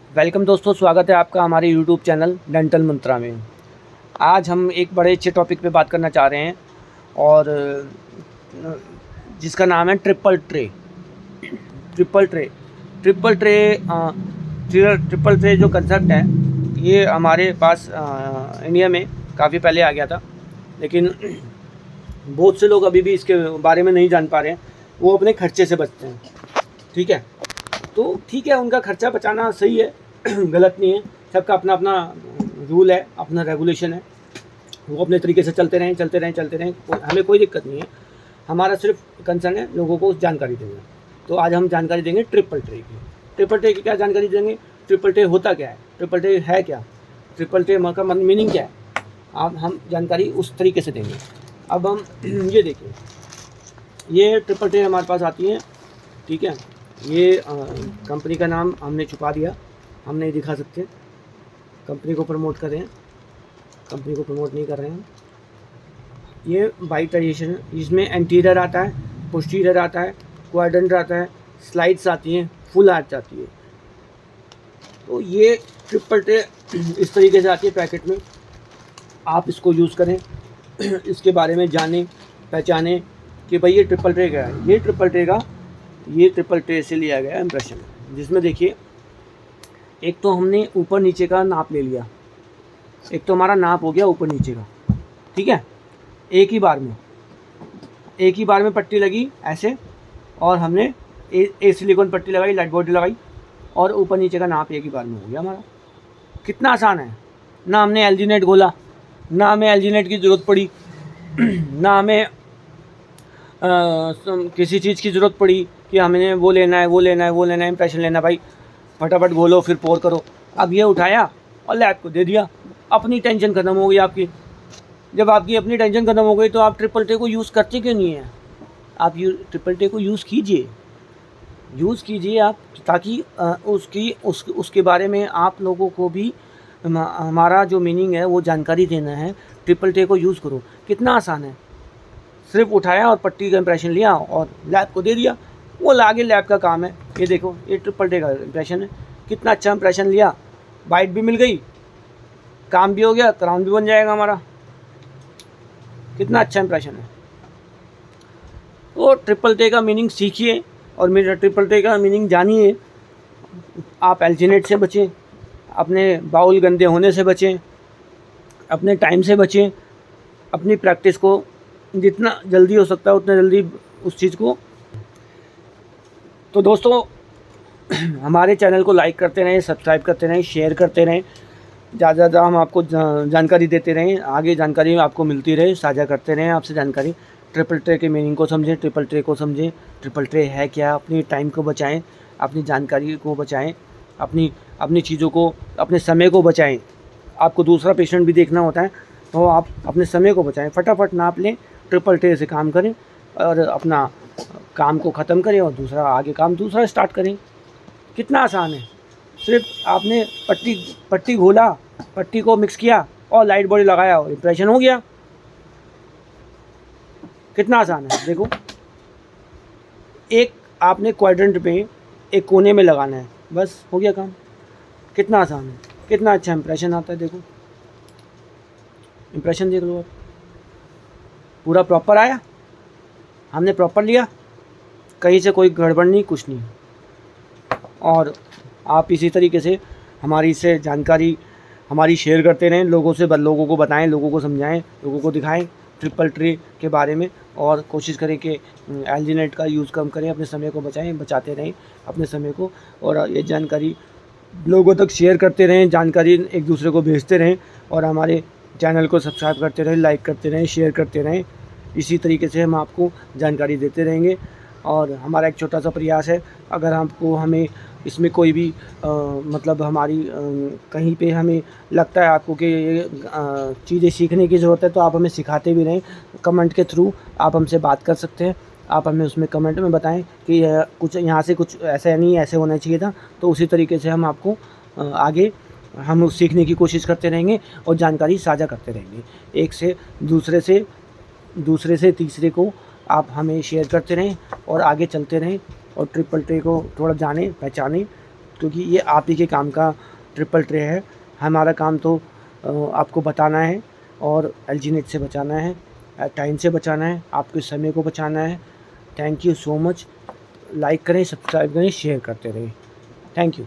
Welcome दोस्तों, स्वागत है आपका हमारे यूट्यूब चैनल डेंटल मंत्रा में। आज हम एक बड़े अच्छे टॉपिक पे बात करना चाह रहे हैं और जिसका नाम है triple tray. Triple tray triple tray triple tray जो कंसेप्ट है ये हमारे पास इंडिया में काफ़ी पहले आ गया था, लेकिन बहुत से लोग अभी भी इसके बारे में नहीं जान पा रहे हैं। वो अपने खर्चे से बचते हैं। ठीक है, तो ठीक है, उनका खर्चा बचाना सही है, गलत नहीं है। सबका अपना अपना रूल है, अपना रेगुलेशन है। वो अपने तरीके से चलते रहें, हमें कोई दिक्कत नहीं है। हमारा सिर्फ कंसर्न है लोगों को जानकारी देना। तो आज हम जानकारी देंगे ट्रिपल ट्रे की। ट्रिपल ट्रे की क्या जानकारी देंगे? ट्रिपल ट्रे होता क्या है, ट्रिपल ट्रे है क्या, ट्रिपल ट्रे का मीनिंग क्या है, अब हम जानकारी उस तरीके से देंगे। अब हम ये देखिए, ये ट्रिपल ट्रे हमारे पास आती है। ठीक है, ये कंपनी का नाम हमने छुपा दिया, हम नहीं दिखा सकते। कंपनी को प्रमोट कर रहे हैं, कंपनी को प्रमोट नहीं कर रहे हैं। ये बाइटाइजेशन है, इसमें एंटीरियर आता है, पोस्टीरियर आता है, क्वाड्रेंट आता है, स्लाइड्स आती हैं, फुल आर्च आती है। तो ये ट्रिपल ट्रे इस तरीके से आती है पैकेट में। आप इसको यूज़ करें, इसके बारे में जानें, पहचानें कि भाई ये ट्रिपल ट्रे क्या है। ये ट्रिपल ट्रे से लिया गया इम्प्रेशन, जिसमें देखिए एक तो हमने ऊपर नीचे का नाप ले लिया, एक तो हमारा नाप हो गया ऊपर नीचे का। ठीक है, एक ही बार में पट्टी लगी ऐसे, और हमने एक सिलिकॉन पट्टी लगाई, लाइट बॉडी लगाई, और ऊपर नीचे का नाप एक ही बार में हो गया हमारा। कितना आसान है। ना हमने एल्जीनेट घोला, ना हमें एल्जीनेट की ज़रूरत पड़ी, ना हमें किसी चीज़ की ज़रूरत पड़ी कि हमें वो लेना है इम्प्रेशन लेना। भाई फटाफट घोलो फिर पोर करो। अब ये उठाया और लैब को दे दिया, अपनी टेंशन ख़त्म हो गई आपकी। जब आपकी अपनी टेंशन ख़त्म हो गई तो आप ट्रिपल ट्रे को यूज़ करते क्यों नहीं हैं? आप ट्रिपल ट्रे को यूज़ कीजिए आप, ताकि उसके बारे में आप लोगों को भी हमारा जो मीनिंग है वो जानकारी देना है। ट्रिपल ट्रे को यूज़ करो, कितना आसान है। सिर्फ उठाया और पट्टी का इम्प्रेशन लिया और लैब को दे दिया, वो आगे लैब का काम है। ये देखो, ये ट्रिपल ट्रे का इम्प्रेशन है, कितना अच्छा इम्प्रेशन लिया, बाइट भी मिल गई, काम भी हो गया, क्राउन भी बन जाएगा हमारा। कितना अच्छा इम्प्रेशन है। तो ट्रिपल ट्रे का मीनिंग सीखिए और मेरा ट्रिपल ट्रे का मीनिंग जानिए। आप एल्जीनेट से बचें, अपने बाउल गंदे होने से बचें, अपने टाइम से बचें, अपनी प्रैक्टिस को जितना जल्दी हो सकता है उतना जल्दी उस चीज़ को। तो दोस्तों, हमारे चैनल को लाइक करते रहें, सब्सक्राइब करते रहें, शेयर करते रहें। ज़्यादा ज़्यादा हम आपको जानकारी देते रहें, आगे जानकारी आपको मिलती रहे, साझा करते रहें आपसे जानकारी। ट्रिपल ट्रे के मीनिंग को समझें, ट्रिपल ट्रे को समझें, ट्रिपल ट्रे है क्या, अपनी टाइम को बचाएं, अपनी जानकारी को बचाएं, अपनी चीज़ों को, अपने समय को बचाएं। आपको दूसरा पेशेंट भी देखना होता है, तो आप अपने समय को बचाएं, फटाफट नाप लें, ट्रिपल ट्रे से काम करें और अपना काम को ख़त्म करें और दूसरा स्टार्ट करें। कितना आसान है। सिर्फ आपने पट्टी घोला, पट्टी को मिक्स किया और लाइट बॉडी लगाया और इम्प्रेशन हो गया। कितना आसान है। देखो, एक आपने क्वाड्रेंट पे एक कोने में लगाना है, बस हो गया काम। कितना आसान है, कितना अच्छा इम्प्रेशन आता है। देखो इम्प्रेशन देख लो आप, पूरा प्रॉपर आया, हमने प्रॉपर लिया, कहीं से कोई गड़बड़ नहीं, कुछ नहीं। और आप इसी तरीके से हमारी से जानकारी हमारी शेयर करते रहें, लोगों को बताएं, लोगों को समझाएं, लोगों को दिखाएं ट्रिपल ट्रे के बारे में, और कोशिश करें कि एल्जीनेट का यूज़ कम करें, अपने समय को बचाते रहें अपने समय को। और ये जानकारी लोगों तक शेयर करते रहें, जानकारी एक दूसरे को भेजते रहें, और हमारे चैनल को सब्सक्राइब करते रहें, लाइक करते रहें, शेयर करते रहें। इसी तरीके से हम आपको जानकारी देते रहेंगे। और हमारा एक छोटा सा प्रयास है, अगर हमें इसमें कोई भी मतलब हमारी कहीं पे हमें लगता है आपको कि ये चीज़ें सीखने की ज़रूरत है, तो आप हमें सिखाते भी रहें। कमेंट के थ्रू आप हमसे बात कर सकते हैं। आप हमें उसमें कमेंट में बताएं कि कुछ यहाँ से कुछ ऐसा नहीं, ऐसे होना चाहिए था। तो उसी तरीके से हम आपको आगे हम सीखने की कोशिश करते रहेंगे और जानकारी साझा करते रहेंगे। एक से दूसरे से तीसरे को आप हमें शेयर करते रहें और आगे चलते रहें, और ट्रिपल ट्रे को थोड़ा जानें, पहचानें, क्योंकि ये आप ही के काम का ट्रिपल ट्रे है। हमारा काम तो आपको बताना है और LG नेट से बचाना है, टाइम से बचाना है, आपके समय को बचाना है। Thank you so much. Like करें, सब्सक्राइब करें, शेयर करते रहें। Thank you.